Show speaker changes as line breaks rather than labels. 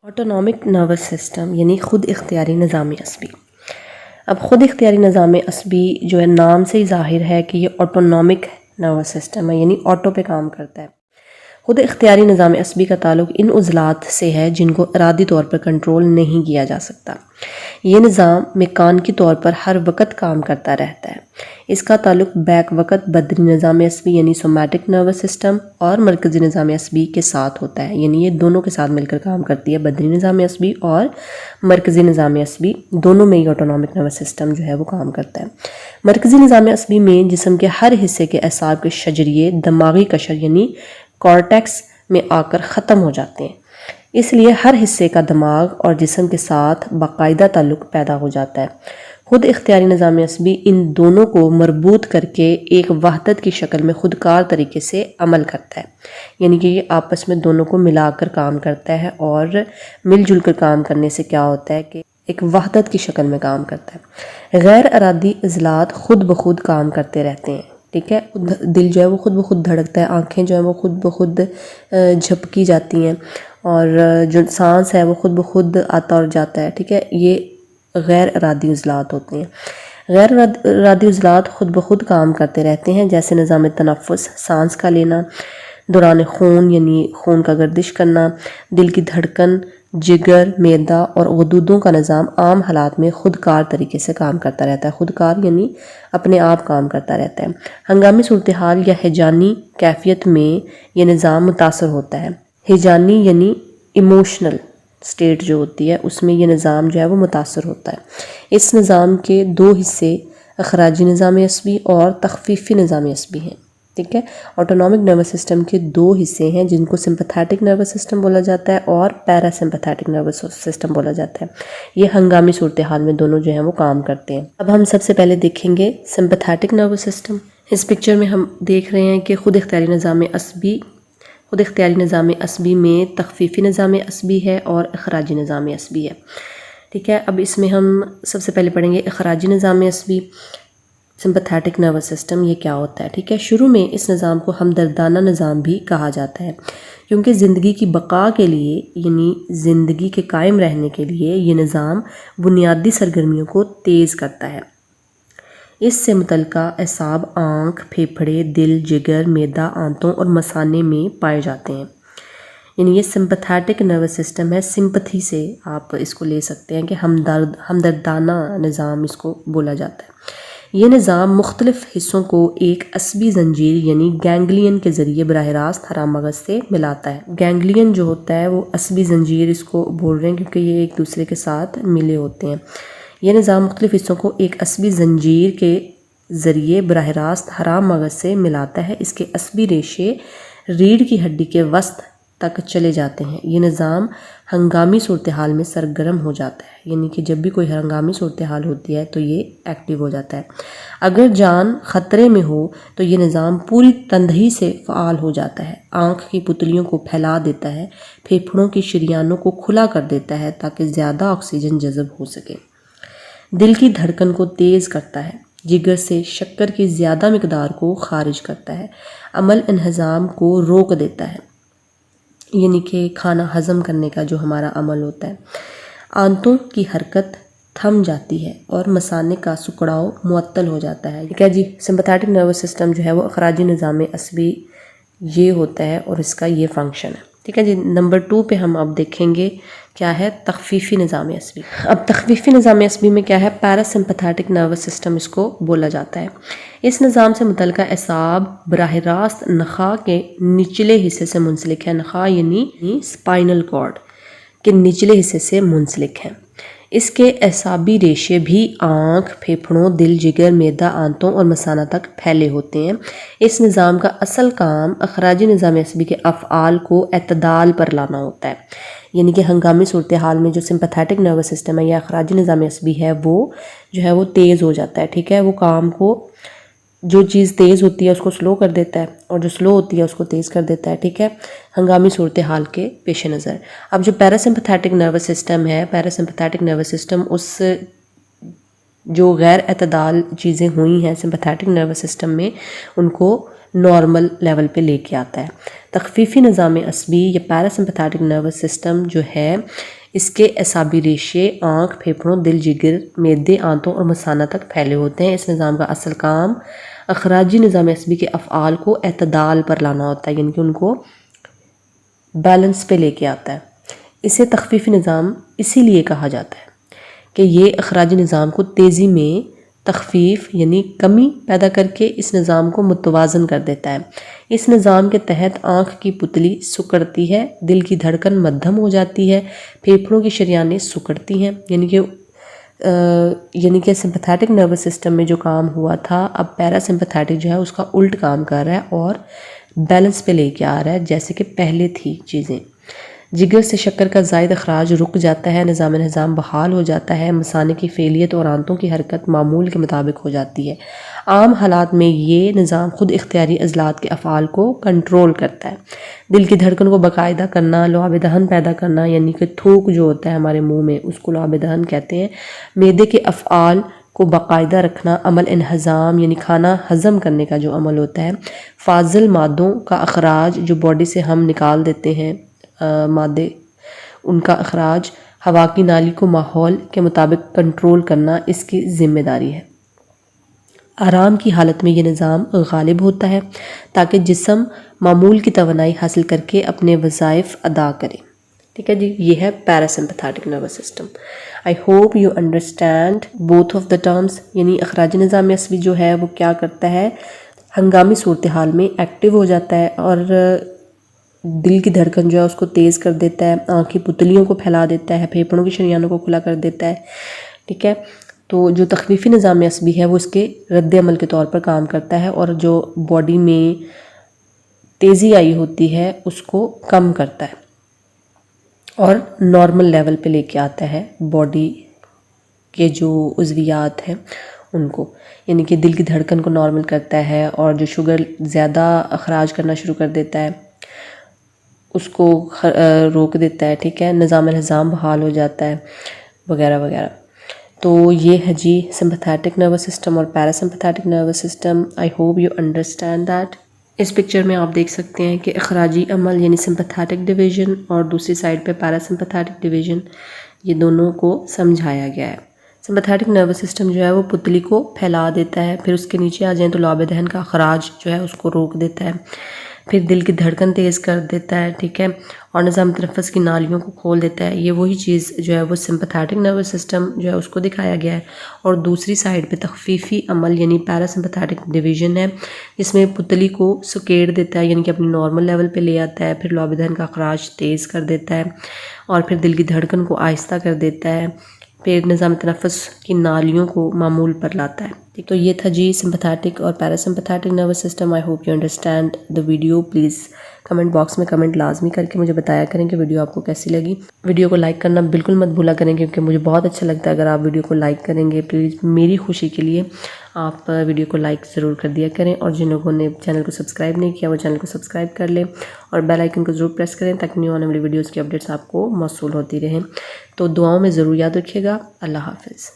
Autonomic nervous system یعنی خود اختیاری نظام عصبی۔ اب خود اختیاری نظام عصبی جو ہے نام سے ہی ظاہر ہے کہ یہ آٹونومک نروس سسٹم ہے، یعنی آٹو پہ کام کرتا ہے۔ خود اختیاری نظام عصبی کا تعلق ان عضلات سے ہے جن کو ارادی طور پر کنٹرول نہیں کیا جا سکتا۔ یہ نظام میکانیکی طور پر ہر وقت کام کرتا رہتا ہے۔ اس کا تعلق بیک وقت بدنی نظام عصبی یعنی سومیٹک نروس سسٹم اور مرکزی نظام عصبی کے ساتھ ہوتا ہے، یعنی یہ دونوں کے ساتھ مل کر کام کرتی ہے، بدنی نظام عصبی اور مرکزی نظام عصبی دونوں میں ہی آٹونومک نروس سسٹم جو ہے وہ کام کرتا ہے۔ مرکزی نظام عصبی میں جسم کے ہر حصے کے اعصاب کے شجریے دماغی قشر یعنی کارٹیکس میں آ کر ختم ہو جاتے ہیں، اس لیے ہر حصے کا دماغ اور جسم کے ساتھ باقاعدہ تعلق پیدا ہو جاتا ہے۔ خود اختیاری نظام عصبی ان دونوں کو مربوط کر کے ایک وحدت کی شکل میں خودکار طریقے سے عمل کرتا ہے، یعنی کہ یہ آپس میں دونوں کو ملا کر کام کرتا ہے، اور مل جل کر کام کرنے سے کیا ہوتا ہے کہ ایک وحدت کی شکل میں کام کرتا ہے۔ غیر ارادی عضلات خود بخود کام کرتے رہتے ہیں، ٹھیک ہے، دل جو ہے وہ خود بخود دھڑکتا ہے، آنکھیں جو ہیں وہ خود بخود جھپکی جاتی ہیں، اور جو سانس ہے وہ خود بخود آتا اور جاتا ہے، ٹھیک ہے، یہ غیر ارادی عضلات ہوتے ہیں۔ غیر ارادی عضلات خود بخود کام کرتے رہتے ہیں، جیسے نظام تنفس، سانس کا لینا، دوران خون یعنی خون کا گردش کرنا، دل کی دھڑکن، جگر، معدہ اور غدودوں کا نظام عام حالات میں خودکار طریقے سے کام کرتا رہتا ہے۔ خودکار یعنی اپنے آپ کام کرتا رہتا ہے۔ ہنگامی صورتحال یا ہیجانی کیفیت میں یہ نظام متاثر ہوتا ہے۔ ہیجانی یعنی ایموشنل سٹیٹ جو ہوتی ہے اس میں یہ نظام جو ہے وہ متاثر ہوتا ہے۔ اس نظام کے دو حصے اخراجی نظام عصبی اور تخفیفی نظام عصبی ہیں، ٹھیک ہے۔ آٹونومک نروس سسٹم کے دو حصے ہیں جن کو سمپیتھیٹک نروس سسٹم بولا جاتا ہے اور پیرا سمپیتھیٹک نروس سسٹم بولا جاتا ہے۔ یہ ہنگامی صورتحال میں دونوں جو ہیں وہ کام کرتے ہیں۔ اب ہم سب سے پہلے دیکھیں گے سمپیتھیٹک نروس سسٹم۔ اس پکچر میں ہم دیکھ رہے ہیں کہ خود اختیاری نظام عصبی میں تخفیفی نظام عصبی ہے اور اخراجی نظام عصبی ہے، ٹھیک ہے۔ اب اس میں ہم سب سے پہلے پڑھیں گے اخراجی نظام عصبی، سمپیتھیٹک نروس سسٹم، یہ کیا ہوتا ہے، ٹھیک ہے۔ شروع میں اس نظام کو ہمدردانہ نظام بھی کہا جاتا ہے، کیونکہ زندگی کی بقا کے لیے یعنی زندگی کے قائم رہنے کے لیے یہ نظام بنیادی سرگرمیوں کو تیز کرتا ہے۔ اس سے متعلقہ اعصاب آنکھ، پھیپھڑے، دل، جگر، معدہ، آنتوں اور مثانے میں پائے جاتے ہیں، یعنی یہ سمپیتھیٹک نروس سسٹم ہے۔ سمپتھی سے آپ اس کو لے سکتے ہیں کہ ہمدردانہ نظام اس کو بولا جاتا ہے۔ یہ نظام مختلف حصوں کو ایک عصبی زنجیر یعنی گینگلین کے ذریعے براہ راست حرام مغز سے ملاتا ہے۔ گینگلین جو ہوتا ہے وہ عصبی زنجیر اس کو بول رہے ہیں کیونکہ یہ ایک دوسرے کے ساتھ ملے ہوتے ہیں۔ یہ نظام مختلف حصوں کو ایک عصبی زنجیر کے ذریعے براہ راست حرام مغز سے ملاتا ہے۔ اس کے عصبی ریشے ریڑھ کی ہڈی کے وسط تک چلے جاتے ہیں۔ یہ نظام ہنگامی صورتحال میں سرگرم ہو جاتا ہے، یعنی کہ جب بھی کوئی ہنگامی صورتحال ہوتی ہے تو یہ ایکٹیو ہو جاتا ہے۔ اگر جان خطرے میں ہو تو یہ نظام پوری تندہی سے فعال ہو جاتا ہے، آنکھ کی پتلیوں کو پھیلا دیتا ہے، پھیپھڑوں کی شریانوں کو کھلا کر دیتا ہے تاکہ زیادہ آکسیجن جذب ہو سکے، دل کی دھڑکن کو تیز کرتا ہے، جگر سے شکر کی زیادہ مقدار کو خارج کرتا ہے، عمل انہضام کو روک دیتا ہے، یعنی کہ کھانا ہضم کرنے کا جو ہمارا عمل ہوتا ہے، آنتوں کی حرکت تھم جاتی ہے اور مثانے کا سکڑاؤ معطل ہو جاتا ہے، ٹھیک ہے جی۔ سمپیتھیٹک نروس سسٹم جو ہے وہ اخراجی نظام عصبی یہ ہوتا ہے اور اس کا یہ فنکشن ہے، ٹھیک ہے جی۔ نمبر 2 پہ ہم اب دیکھیں گے کیا ہے تخفیفی نظام عصبی۔ اب تخفیفی نظام عصبی میں کیا ہے، پیرا سمپیتھیٹک نروس سسٹم اس کو بولا جاتا ہے۔ اس نظام سے متعلقہ اعصاب براہ راست نخاع کے نچلے حصے سے منسلک ہے، نخاع یعنی اسپائنل کارڈ کے نچلے حصے سے منسلک ہیں۔ اس کے اعصابی ریشے بھی آنکھ، پھیپھڑوں، دل، جگر، معدہ، آنتوں اور مثانہ تک پھیلے ہوتے ہیں۔ اس نظام کا اصل کام اخراجی نظام عصبی کے افعال کو اعتدال پر لانا ہوتا ہے، یعنی کہ ہنگامی صورتحال میں جو سمپیتھیٹک نروس سسٹم ہے یا اخراجی نظام عصبی ہے وہ جو ہے وہ تیز ہو جاتا ہے، ٹھیک ہے۔ وہ کام کو، جو چیز تیز ہوتی ہے اس کو سلو کر دیتا ہے اور جو سلو ہوتی ہے اس کو تیز کر دیتا ہے، ٹھیک ہے، ہنگامی صورتحال کے پیش نظر۔ اب جو پیراسمپیتھیٹک نروس سسٹم ہے، پیراسمپیتھیٹک نروس سسٹم اس جو غیر اعتدال چیزیں ہوئی ہیں سمپیتھیٹک نروس سسٹم میں ان کو نارمل لیول پہ لے کے آتا ہے۔ تخفیفی نظام عصبی یا پیراسمپیتھیٹک نروس سسٹم جو ہے اس کے اعصابی ریشے آنکھ، پھیپھڑوں، دل، جگر، معدے، آنتوں اور مثانہ تک پھیلے ہوتے ہیں۔ اس نظام کا اصل کام اخراجی نظام عصبی کے افعال کو اعتدال پر لانا ہوتا ہے، یعنی کہ ان کو بیلنس پہ لے کے آتا ہے۔ اسے تخفیفی نظام اسی لیے کہا جاتا ہے کہ یہ اخراجی نظام کو تیزی میں تخفیف یعنی کمی پیدا کر کے اس نظام کو متوازن کر دیتا ہے۔ اس نظام کے تحت آنکھ کی پتلی سکڑتی ہے، دل کی دھڑکن مدھم ہو جاتی ہے، پھیپھڑوں کی شریانیں سکڑتی ہیں، یعنی کہ سمپیتھیٹک نروس سسٹم میں جو کام ہوا تھا اب پیرا سمپیتھیٹک جو ہے اس کا الٹ کام کر رہا ہے اور بیلنس پہ لے کے آ رہا ہے جیسے کہ پہلے تھی چیزیں۔ جگر سے شکر کا زائد اخراج رک جاتا ہے، نظام بحال ہو جاتا ہے، مثانے کی فعلیت اور آنتوں کی حرکت معمول کے مطابق ہو جاتی ہے۔ عام حالات میں یہ نظام خود اختیاری عضلات کے افعال کو کنٹرول کرتا ہے۔ دل کی دھڑکن کو باقاعدہ کرنا، لعاب دہن پیدا کرنا، یعنی کہ تھوک جو ہوتا ہے ہمارے منہ میں اس کو لعاب دہن کہتے ہیں، معدے کے افعال کو باقاعدہ رکھنا، عمل انہضام یعنی کھانا ہضم کرنے کا جو عمل ہوتا ہے، فاضل مادوں کا اخراج جو باڈی سے ہم نکال دیتے ہیں مادے، ان کا اخراج، ہوا کی نالی کو ماحول کے مطابق کنٹرول کرنا اس کی ذمہ داری ہے۔ آرام کی حالت میں یہ نظام غالب ہوتا ہے تاکہ جسم معمول کی توانائی حاصل کر کے اپنے وظائف ادا کرے۔ ٹھیک ہے جی، یہ ہے parasympathetic nervous system. I hope you understand both of the terms, یعنی اخراجی نظام عصبی جو ہے وہ کیا کرتا ہے، ہنگامی صورتحال میں ایکٹیو ہو جاتا ہے اور دل کی دھڑکن جو ہے اس کو تیز کر دیتا ہے، آنکھ کی پتلیوں کو پھیلا دیتا ہے، پھیپھڑوں کی شریانوں کو کھلا کر دیتا ہے۔ ٹھیک ہے، تو جو تخفیفی نظام عصبی ہے وہ اس کے رد عمل کے طور پر کام کرتا ہے اور جو باڈی میں تیزی آئی ہوتی ہے اس کو کم کرتا ہے اور نارمل لیول پہ لے کے آتا ہے باڈی کے جو عضویات ہیں ان کو، یعنی کہ دل کی دھڑکن کو نارمل کرتا ہے اور جو شوگر زیادہ اخراج کرنا شروع کر دیتا ہے اس کو روک دیتا ہے۔ ٹھیک ہے، نظام انہضام بحال ہو جاتا ہے وغیرہ وغیرہ۔ تو یہ ہے جی سمپیتھیٹک نروس سسٹم اور parasympathetic nervous system. I hope you understand that. اس پکچر میں آپ دیکھ سکتے ہیں کہ اخراجی عمل یعنی سمپیتھیٹک ڈویژن اور دوسری سائڈ پہ پیراسمپیتھیٹک ڈویژن، یہ دونوں کو سمجھایا گیا ہے۔ سمپیتھیٹک نروس سسٹم جو ہے وہ پتلی کو پھیلا دیتا ہے، پھر اس کے نیچے آ جائیں تو لعاب دہن کا اخراج جو ہے اس کو روک دیتا ہے، پھر دل کی دھڑکن تیز کر دیتا ہے، ٹھیک ہے، اور نظام تنفس کی نالیوں کو کھول دیتا ہے۔ یہ وہی چیز جو ہے وہ سمپیتھیٹک نروس سسٹم جو ہے اس کو دکھایا گیا ہے، اور دوسری سائڈ پہ تخفیفی عمل یعنی پیراسمپیتھیٹک ڈویژن ہے جس میں پتلی کو سکیڑ دیتا ہے، یعنی کہ اپنی نارمل لیول پہ لے آتا ہے، پھر لعاب دہن کا اخراج تیز کر دیتا ہے اور پھر دل کی دھڑکن کو آہستہ کر دیتا ہے، پھر نظام تنفس کی نالیوں کو معمول پر لاتا ہے۔ تو یہ تھا جی سمپیتھیٹک اور parasympathetic nervous system. I hope you understand the video. Please comment box میں کمنٹ لازمی کر کے مجھے بتایا کریں کہ ویڈیو آپ کو کیسی لگی۔ ویڈیو کو لائک کرنا بالکل مت بھولا کریں کیونکہ مجھے بہت اچھا لگتا ہے اگر آپ ویڈیو کو لائک کریں گے۔ پلیز میری خوشی کے لیے آپ ویڈیو کو لائک ضرور کر دیا کریں، اور جن لوگوں نے چینل کو سبسکرائب نہیں کیا وہ چینل کو سبسکرائب کر لیں اور بیل آئیکن کو ضرور پریس کریں تاکہ نیو آنے والی ویڈیوز کی اپڈیٹس آپ کو موصول ہوتی رہیں۔ تو دعاؤں میں ضرور یاد رکھیے گا۔ اللہ حافظ۔